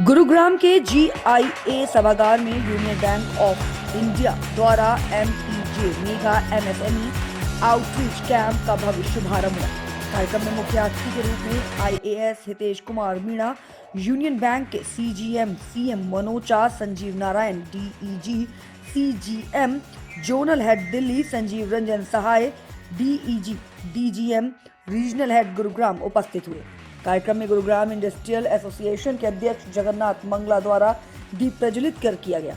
गुरुग्राम के GIA सभागार में यूनियन बैंक ऑफ इंडिया द्वारा MEJ mega MSME outreach camp का भव्य शुभारंभ हुआ। कार्यक्रम में मुख्य अतिथि के रूप में IAS Hitesh Kumar Meena, Union Bank के CGM CM Manocha, Sanjeev Narayan DEG CGM, zonal head Delhi Sanjeev Ranjan Sahay DEG DGM, regional head Gurugram उपस्थित हुए। कार्यक्रम में गुरुग्राम इंडस्ट्रियल एसोसिएशन के अध्यक्ष जगन्नाथ मंगला द्वारा दीप प्रज्वलित कर किया गया।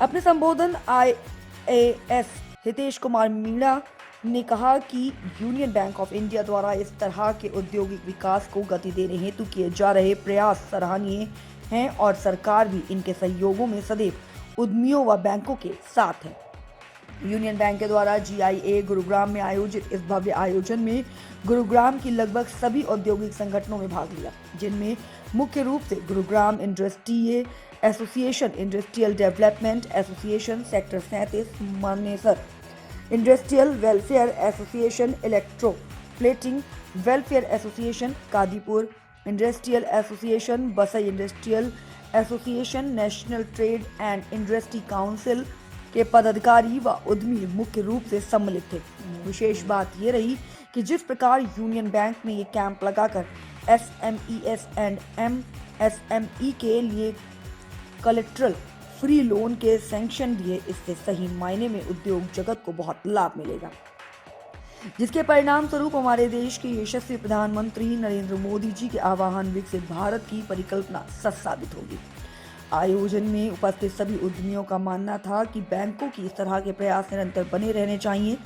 अपने संबोधन IAS हितेश कुमार मीणा ने कहा कि यूनियन बैंक ऑफ इंडिया द्वारा इस तरह के औद्योगिक विकास को गति देने हेतु किए जा रहे प्रयास सराहनीय हैं और सरकार भी इनके सहयोगों में सदैव उद्यमियों व बैंकों के साथ है। यूनियन बैंक के द्वारा GIA गुरुग्राम में आयोजित इस भव्य आयोजन में गुरुग्राम की लगभग सभी औद्योगिक संगठनों में भाग लिया, जिनमें मुख्य रूप से Gurugram industry association, industrial development association sector 37, Manesar industrial welfare association, electro plating welfare association, Kadipur industrial association, Basai industrial association, national trade and industry council के पदाधिकारी व उद्यमी मुख्य रूप से सम्मिलित थे। विशेष बात यह रही कि जिस प्रकार यूनियन बैंक में ये कैंप लगाकर SMEs एंड MSME के लिए कोलेटरल फ्री लोन के सैंक्शन दिए, इससे सही मायने में उद्योग जगत को बहुत लाभ मिलेगा, जिसके परिणाम स्वरूप हमारे देश के यशस्वी प्रधानमंत्री नरेंद्र मोदी जी के आह्वान विकसित भारत की परिकल्पना सच साबित होगी। आयोजन में उपस्थित सभी उद्यमियों का मानना था कि बैंकों की इस तरह के प्रयास निरंतर बने रहने चाहिए,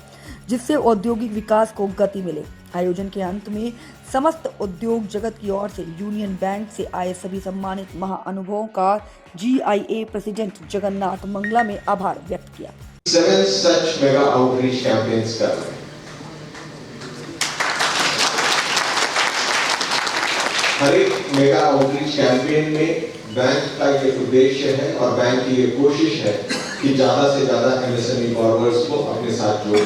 जिससे औद्योगिक विकास को गति मिले। आयोजन के अंत में समस्त उद्योग जगत की ओर से यूनियन बैंक से आए सभी सम्मानित महाअनुभवों का GIA प्रेसिडेंट जगन्नाथ मंगला में आभार व्यक्त किया। 7 such mega outreach campaigns कर रहे हैं। हर एक मेगा आउटरीच कैंपेन में बैंक का ये उद्देश्य है और बैंक की ये कोशिश है कि ज्यादा से ज्यादा MSME बॉरोवर्स को अपने साथ जोड़े,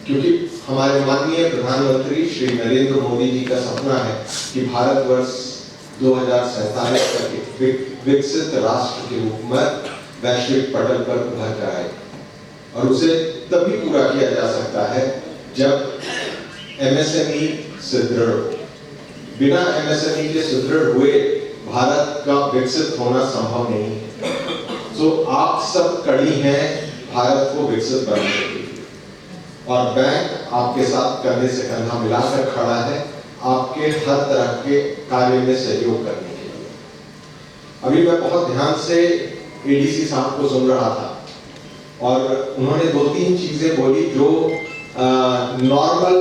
क्योंकि हमारे माननीय प्रधानमंत्री श्री नरेंद्र मोदी जी का सपना है कि भारतवर्ष 2047 तक विकसित राष्ट्र के रूप में वैश्विक पटल पर उभर कर आए, और उसे तभी पूरा किया जा सकता है जब MSME सुदृढ़ हो। बिना MSME के सुदृढ़ हुए भारत का विकसित होना संभव नहीं है। तो आप सब कड़ी हैं भारत को विकसित बनाने के लिए, और बैंक आपके साथ कंधे से कंधा मिलाकर खड़ा है आपके हर तरह के कार्य में सहयोग करने के लिए। अभी मैं बहुत ध्यान से ADC साहब को सुन रहा था और उन्होंने 2-3 चीजें बोली जो नॉर्मल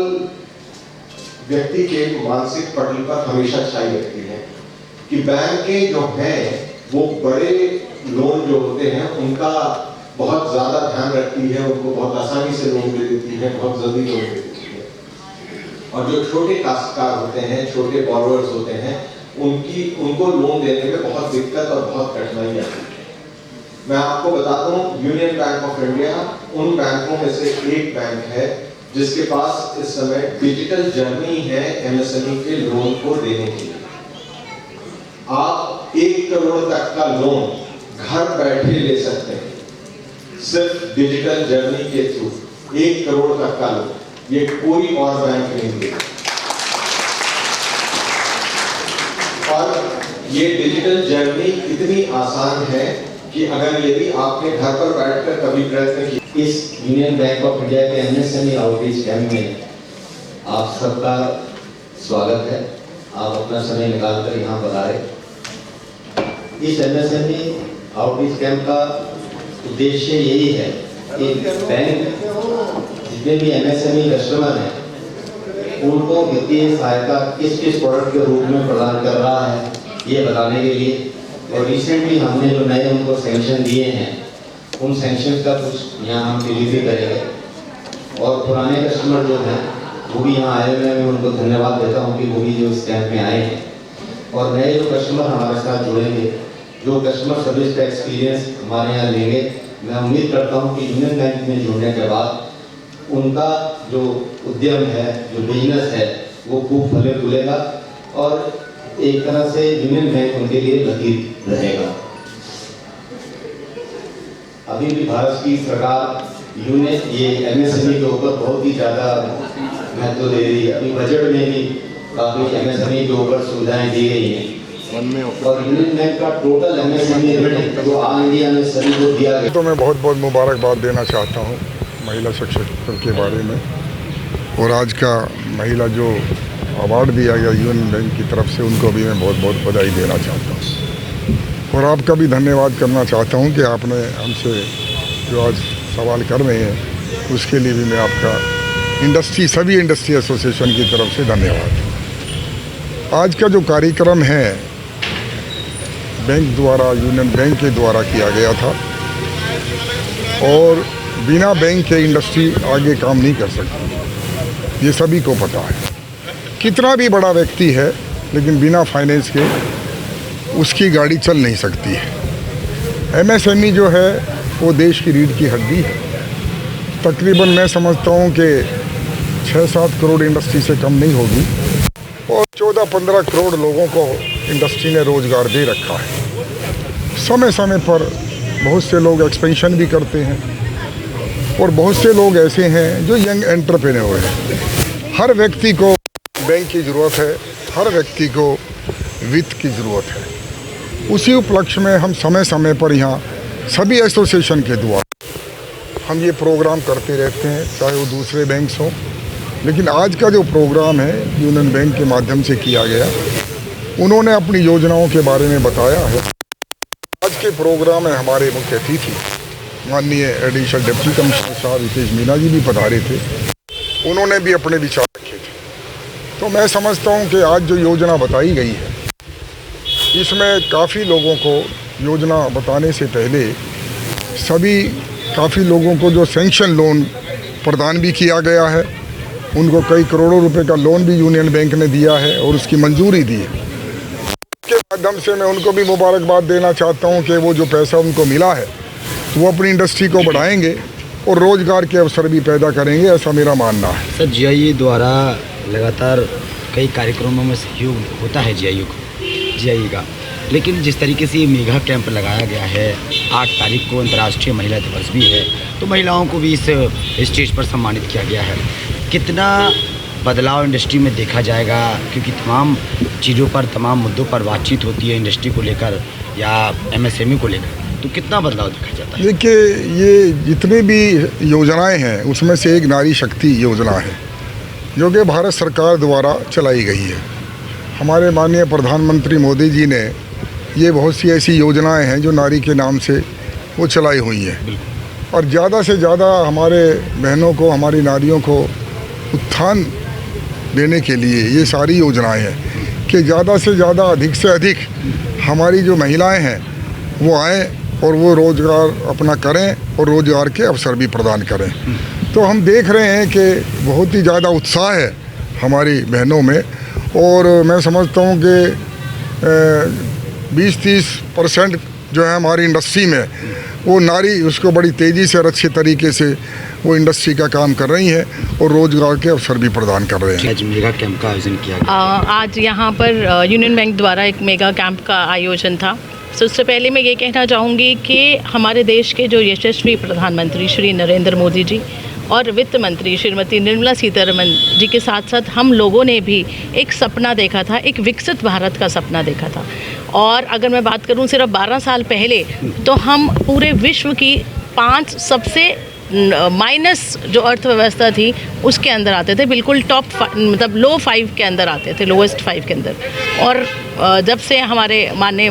व्यक्ति के मानसिक पटल पर हमेशा छाई रहती है कि बैंकें जो हैं वो बड़े लोन जो होते हैं उनका बहुत ज्यादा ध्यान रखती है, उनको बहुत आसानी से लोन दे देती है, बहुत जल्दी लोन दे देती है, और जो छोटे काश्तकार होते हैं, छोटे बॉरोवर्स होते हैं, उनको लोन देने में बहुत दिक्कत और बहुत कठिनाई आती है। मैं आपको बताता हूँ, यूनियन बैंक ऑफ इंडिया उन बैंकों में से एक बैंक है जिसके पास इस समय डिजिटल जर्नी है MSME के लोन को देने के लिए। आप 1 करोड़ तक का लोन घर बैठे ले सकते हैं, सिर्फ डिजिटल जर्नी के थ्रू 1 करोड़ तक का लोन, ये कोई और बैंक नहीं देगा। और ये डिजिटल जर्नी इतनी आसान है कि अगर यदि आपने घर पर बैठकर कभी प्रयत्न किया। इस यूनियन बैंक ऑफ इंडिया के MSME आउटरीच कैंप में आप सबका स्वागत है। आप अपना समय निकालकर यहाँ पर आए। इस MSME आउटरीच कैंप का उद्देश्य यही है कि बैंक जितने भी MSME कस्टमर हैं उनको वित्तीय सहायता किस किस प्रोडक्ट के रूप में प्रदान कर रहा है ये बताने के लिए। और रिसेंटली हमने जो नए उनको सैंक्शन दिए हैं उन सैंक्शन का कुछ यहाँ हम डिलीवरी करेंगे, और पुराने कस्टमर जो हैं वो भी यहाँ आए हुए हैं। मैं उनको धन्यवाद देता हूँ कि वो भी जो इस कैंप में आए हैं, और नए जो कस्टमर हमारे साथ जुड़ेंगे, जो कस्टमर सर्विस का एक्सपीरियंस हमारे यहाँ लेंगे, मैं उम्मीद करता हूँ कि यूनियन बैंक में जुड़ने के बाद उनका जो उद्यम है, जो बिजनेस है, वो खूब फले फूलेगा। और एक तरह से यूनियन बैंक उनके लिए लकीर रहेगा। अभी भी भारत की सरकार यूनियन ये एमएसएमई के ऊपर बहुत ही ज़्यादा महत्व दे रही है। अभी बजट में भी काफ़ी एमएसएमई के ऊपर सुविधाएं दी गई हैं और यूनियन बैंक का टोटल एमएसएमई ऋण जो ऑल इंडिया में सभी को दिया गया। तो मैं बहुत बहुत मुबारकबाद देना चाहता हूँ महिला सशक्तिकरण के बारे में, और आज का महिला जो अवार्ड दिया गया यूनियन बैंक की तरफ से उनको भी मैं बहुत बहुत बधाई देना चाहता हूँ, और आपका भी धन्यवाद करना चाहता हूँ कि आपने हमसे जो आज सवाल कर रहे हैं उसके लिए भी मैं आपका सभी इंडस्ट्री एसोसिएशन की तरफ से धन्यवाद। आज का जो कार्यक्रम है बैंक द्वारा, यूनियन बैंक के द्वारा किया गया था, और बिना बैंक के इंडस्ट्री आगे काम नहीं कर सकती, ये सभी को पता है। कितना भी बड़ा व्यक्ति है लेकिन बिना फाइनेंस के उसकी गाड़ी चल नहीं सकती है। एमएसएमई जो है वो देश की रीढ़ की हड्डी है। तकरीबन मैं समझता हूँ कि 6-7 करोड़ इंडस्ट्री से कम नहीं होगी, और 14-15 करोड़ लोगों को इंडस्ट्री ने रोज़गार दे रखा है। समय समय पर बहुत से लोग एक्सपेंशन भी करते हैं, और बहुत से लोग ऐसे हैं जो यंग एंटरप्रेन्योर हैं। हर व्यक्ति को बैंक की ज़रूरत है, हर व्यक्ति को वित्त की ज़रूरत है। उसी उपलक्ष्य में हम समय समय पर यहाँ सभी एसोसिएशन के द्वारा हम ये प्रोग्राम करते रहते हैं, चाहे वो दूसरे बैंक्स हों। लेकिन आज का जो प्रोग्राम है यूनियन बैंक के माध्यम से किया गया, उन्होंने अपनी योजनाओं के बारे में बताया है। आज के प्रोग्राम में हमारे मुख्य अतिथि माननीय एडिशनल डिप्टी कमिश्नर साहब हितेश मीना जी भी पधारे थे, उन्होंने भी अपने विचार रखे थे। तो मैं समझता हूँ कि आज जो योजना बताई गई है इसमें काफ़ी लोगों को योजना बताने से पहले काफ़ी लोगों को जो सैंक्शन लोन प्रदान भी किया गया है, उनको कई करोड़ों रुपए का लोन भी यूनियन बैंक ने दिया है और उसकी मंजूरी दी है। इसके माध्यम से मैं उनको भी मुबारकबाद देना चाहता हूं कि वो जो पैसा उनको मिला है तो वो अपनी इंडस्ट्री को बढ़ाएंगे और रोज़गार के अवसर भी पैदा करेंगे, ऐसा मेरा मानना है। सर, जीआईए द्वारा लगातार कई कार्यक्रमों में सहयोग होता है जीआईए का, लेकिन जिस तरीके से ये मेगा कैंप लगाया गया है, 8 तारीख को अंतर्राष्ट्रीय महिला दिवस भी है, तो महिलाओं को भी इस स्टेज पर सम्मानित किया गया है। कितना बदलाव इंडस्ट्री में देखा जाएगा, क्योंकि तमाम चीज़ों पर, तमाम मुद्दों पर बातचीत होती है इंडस्ट्री को लेकर या एमएसएमई को लेकर, तो कितना बदलाव देखा जाता है? देखिए, ये जितनी भी योजनाएं हैं उसमें से एक नारी शक्ति योजना है जो कि भारत सरकार द्वारा चलाई गई है। हमारे माननीय प्रधानमंत्री मोदी जी ने ये बहुत सी ऐसी योजनाएं हैं जो नारी के नाम से वो चलाई हुई हैं, और ज़्यादा से ज़्यादा हमारे बहनों को, हमारी नारियों को उत्थान देने के लिए ये सारी योजनाएं हैं कि ज़्यादा से ज़्यादा, अधिक से अधिक हमारी जो महिलाएं हैं वो आएँ और वो रोज़गार अपना करें और रोज़गार के अवसर भी प्रदान करें। तो हम देख रहे हैं कि बहुत ही ज़्यादा उत्साह है हमारी बहनों में, और मैं समझता हूँ कि 20-30% जो है हमारी इंडस्ट्री में वो नारी उसको बड़ी तेज़ी से और अच्छे तरीके से वो इंडस्ट्री का काम कर रही हैं और रोज़गार के अवसर भी प्रदान कर रहे हैं। आज मेगा कैंप का आयोजन किया गया। आज यहाँ पर यूनियन बैंक द्वारा एक मेगा कैंप का आयोजन था। सबसे पहले मैं ये कहना चाहूँगी कि हमारे देश के जो यशस्वी प्रधानमंत्री श्री नरेंद्र मोदी जी और वित्त मंत्री श्रीमती निर्मला सीतारमण जी के साथ साथ हम लोगों ने भी एक सपना देखा था, एक विकसित भारत का सपना देखा था। और अगर मैं बात करूं सिर्फ 12 साल पहले, तो हम पूरे विश्व की 5 सबसे माइनस जो अर्थव्यवस्था थी उसके अंदर आते थे, बिल्कुल टॉप मतलब लो 5 के अंदर आते थे, लोएस्ट 5 के अंदर। और जब से हमारे माननीय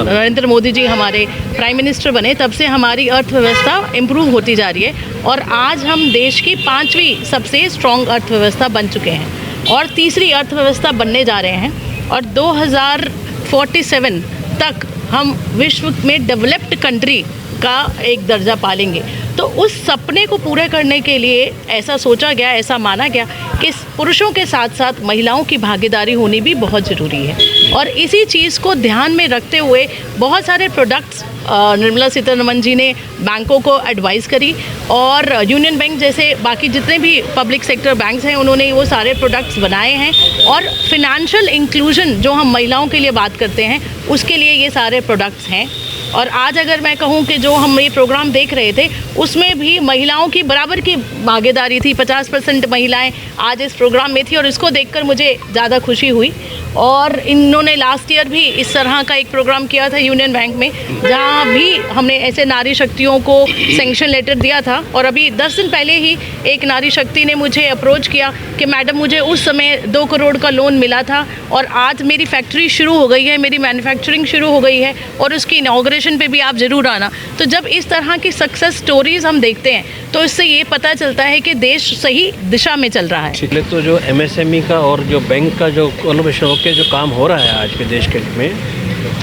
नरेंद्र मोदी जी हमारे प्राइम मिनिस्टर बने, तब से हमारी अर्थव्यवस्था इम्प्रूव होती जा रही है और आज हम देश की 5वीं सबसे स्ट्रॉन्ग अर्थव्यवस्था बन चुके हैं और तीसरी अर्थव्यवस्था बनने जा रहे हैं। और 2047 तक हम विश्व में डेवलप्ड कंट्री का एक दर्जा पालेंगे। तो उस सपने को पूरे करने के लिए ऐसा सोचा गया, ऐसा माना गया कि पुरुषों के साथ साथ महिलाओं की भागीदारी होनी भी बहुत ज़रूरी है। और इसी चीज़ को ध्यान में रखते हुए बहुत सारे प्रोडक्ट्स निर्मला सीतारमण जी ने बैंकों को एडवाइस करी और यूनियन बैंक जैसे बाकी जितने भी पब्लिक सेक्टर बैंक्स हैं उन्होंने वो सारे प्रोडक्ट्स बनाए हैं और फिनेंशियल इंक्लूजन जो हम महिलाओं के लिए बात करते हैं उसके लिए ये सारे प्रोडक्ट्स हैं। और आज अगर मैं कहूँ कि जो हम ये प्रोग्राम देख रहे थे उसमें भी महिलाओं की बराबर की भागीदारी थी, 50% महिलाएं आज इस प्रोग्राम में थी और इसको देखकर मुझे ज़्यादा खुशी हुई। और इन्होंने लास्ट ईयर भी इस तरह का एक प्रोग्राम किया था यूनियन बैंक में, जहाँ भी हमने ऐसे नारी शक्तियों को सैंक्शन लेटर दिया था। और अभी 10 दिन पहले ही एक नारी शक्ति ने मुझे अप्रोच किया कि मैडम मुझे उस समय 2 करोड़ का लोन मिला था और आज मेरी फैक्ट्री शुरू हो गई है, मेरी मैन्युफैक्चरिंग शुरू हो गई है और उसकी इनॉग्रेशन पे भी आप ज़रूर आना। तो जब इस तरह की सक्सेस स्टोरीज़ हम देखते हैं तो इससे ये पता चलता है कि देश सही दिशा में चल रहा है। पिछले तो जो MSME का और जो बैंक का जो कोलैबोरेशन होकर जो काम हो रहा है आज के देश के में,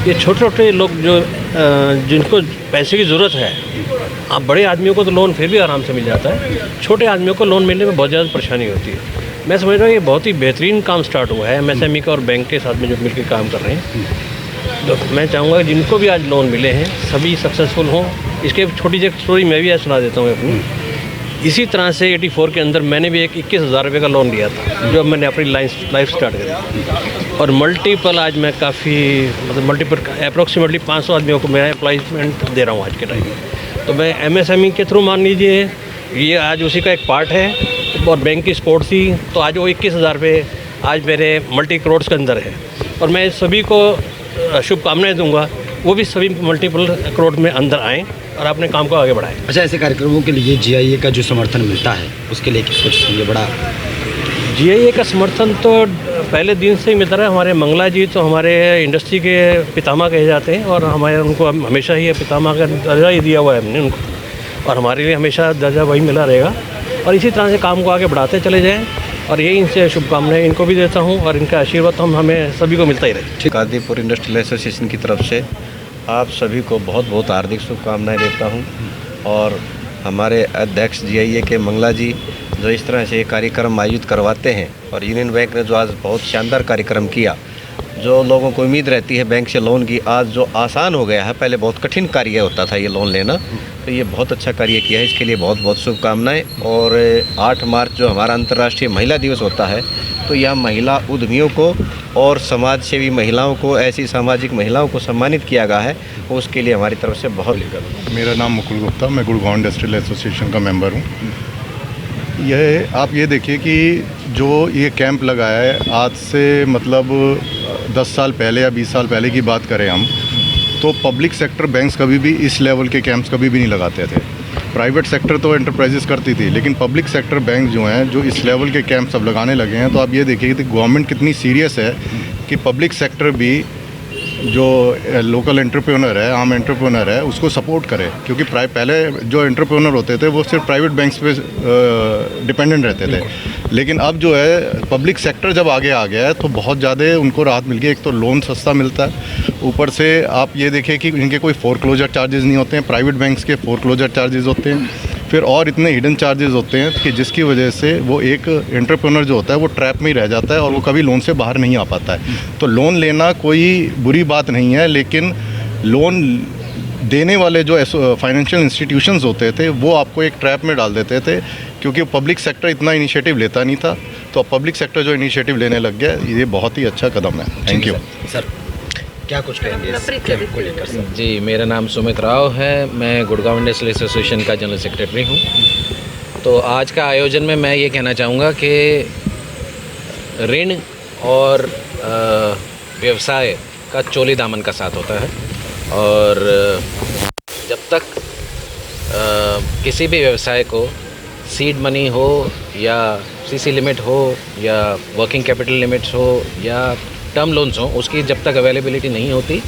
ये छोटे छोटे लोग जो जिनको पैसे की ज़रूरत है, आप बड़े आदमियों को तो लोन फिर भी आराम से मिल जाता है, छोटे आदमियों को लोन मिलने में बहुत ज़्यादा परेशानी होती है। मैं समझ रहा हूँ ये बहुत ही बेहतरीन काम स्टार्ट हुआ है MSME का और बैंक के साथ में जो मिलकर काम कर रहे हैं। तो मैं चाहूँगा जिनको भी आज लोन मिले हैं सभी सक्सेसफुल हों। इसके छोटी सी स्टोरी मैं भी आज सुना देता हूँ अपनी। इसी तरह से 84 के अंदर मैंने भी एक 21,000 रुपये का लोन लिया था जो मैंने अपनी लाइफ स्टार्ट करी और मल्टीपल आज मैं काफ़ी मतलब मल्टीपल अप्रोक्सीमेटली 500 आदमियों को मैं एम्प्लॉयमेंट दे रहा हूँ आज के टाइम में। तो मैं MSME के थ्रू मान लीजिए ये आज उसी का एक पार्ट है और बैंक की सपोर्ट थी तो आज वो 21,000 रुपये आज मेरे मल्टी करोड़ के अंदर है और मैं सभी को शुभकामनाएं दूंगा वो भी सभी मल्टीपल करोड़ में अंदर आएँ और अपने काम को आगे बढ़ाएं। अच्छा, ऐसे कार्यक्रमों के लिए GIA का जो समर्थन मिलता है उसके लिए कुछ ये बड़ा GIA का समर्थन तो पहले दिन से ही मिलता रहा है। हमारे मंगला जी तो हमारे इंडस्ट्री के पितामह कहे जाते हैं और हमारे उनको हमेशा ही पितामह का दर्जा ही दिया हुआ है हमने उनको और हमारे लिए हमेशा दर्जा वही मिला रहेगा और इसी तरह से काम को आगे बढ़ाते चले जाएँ और यही इनसे शुभकामनाएं इनको भी देता हूं और इनका आशीर्वाद हमें सभी को मिलता ही रहे। कादीपुर इंडस्ट्रियल एसोसिएशन की तरफ से आप सभी को बहुत बहुत हार्दिक शुभकामनाएं देता हूं और हमारे अध्यक्ष GIA के मंगला जी जो इस तरह से कार्यक्रम आयोजित करवाते हैं और यूनियन बैंक ने जो आज बहुत शानदार कार्यक्रम किया, जो लोगों को उम्मीद रहती है बैंक से लोन की, आज जो आसान हो गया है। पहले बहुत कठिन कार्य होता था ये लोन लेना, तो ये बहुत अच्छा कार्य किया है, इसके लिए बहुत बहुत शुभकामनाएं। और 8 मार्च जो हमारा अंतर्राष्ट्रीय महिला दिवस होता है तो यह महिला उद्यमियों को और समाज सेवी महिलाओं को, ऐसी सामाजिक महिलाओं को सम्मानित किया गया है, उसके लिए हमारी तरफ से बहुत। मेरा नाम मुकुल गुप्ता, मैं गुड़गांव इंडस्ट्रियल एसोसिएशन का मेंबर हूँ। यह आप ये देखिए कि जो ये कैंप लगाया है आज से मतलब 10 साल पहले या 20 साल पहले की बात करें हम तो पब्लिक सेक्टर बैंक्स कभी भी इस लेवल के कैंप्स कभी भी नहीं लगाते थे। प्राइवेट सेक्टर तो एंटरप्राइजेस करती थी, लेकिन पब्लिक सेक्टर बैंक जो हैं जो इस लेवल के कैंप्स अब लगाने लगे हैं, तो आप ये देखिए कि गवर्नमेंट कितनी सीरियस है कि पब्लिक सेक्टर भी जो लोकल एंटरप्रेन्योर है, आम एंटरप्रेन्योर है, उसको सपोर्ट करे। क्योंकि पहले जो एंटरप्रेन्योर होते थे वो सिर्फ प्राइवेट बैंक्स पे डिपेंडेंट रहते थे, लेकिन अब जो है पब्लिक सेक्टर जब आगे आ गया है तो बहुत ज़्यादा उनको राहत मिल गई। एक तो लोन सस्ता मिलता है, ऊपर से आप ये देखिए कि इनके कोई फोरक्लोजर चार्जेस नहीं होते हैं, प्राइवेट बैंक्स के फोरक्लोजर चार्जेस होते हैं, फिर और इतने हिडन चार्जेस होते हैं कि जिसकी वजह से वो एक एंटरप्रेन्योर जो होता है वो ट्रैप में ही रह जाता है और वो कभी लोन से बाहर नहीं आ पाता है। तो लोन लेना कोई बुरी बात नहीं है, लेकिन लोन देने वाले जो फाइनेंशियल इंस्टीट्यूशंस होते थे वो आपको एक ट्रैप में डाल देते थे, क्योंकि पब्लिक सेक्टर इतना इनिशिएटिव लेता नहीं था। तो अब पब्लिक सेक्टर जो इनिशिएटिव लेने लग गया, ये बहुत ही अच्छा कदम है। थैंक यू सर, क्या कुछ कहेंगे इस कैंप को लेकर? जी, मेरा नाम सुमित राव है, मैं गुड़गांव इंडस्ट्रियल एसोसिएशन का जनरल सेक्रेटरी हूँ। तो आज का आयोजन में मैं ये कहना चाहूँगा कि ऋण और व्यवसाय का चोली दामन का साथ होता है और जब तक किसी भी व्यवसाय को सीड मनी हो या सीसी लिमिट हो या वर्किंग कैपिटल लिमिट्स हो या टर्म लोन्स हो, उसकी जब तक अवेलेबिलिटी नहीं होती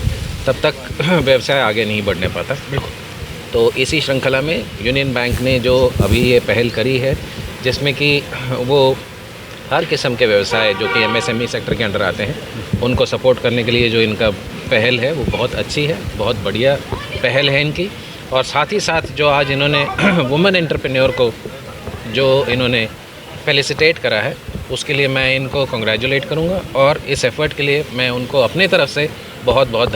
तब तक व्यवसाय आगे नहीं बढ़ने पाता। तो इसी श्रृंखला में यूनियन बैंक ने जो अभी ये पहल करी है, जिसमें कि वो हर किस्म के व्यवसाय जो कि MSME सेक्टर के अंडर आते हैं उनको सपोर्ट करने के लिए जो इनका पहल है वो बहुत अच्छी है, बहुत बढ़िया पहल है इनकी। और साथ ही साथ जो आज इन्होंने वुमेन एंटरप्रेन्योर को जो इन्होंने फेलिसिटेट करा है, उसके लिए मैं इनको कंग्रेचुलेट करूंगा और इस एफर्ट के लिए मैं उनको अपने तरफ से बहुत बहुत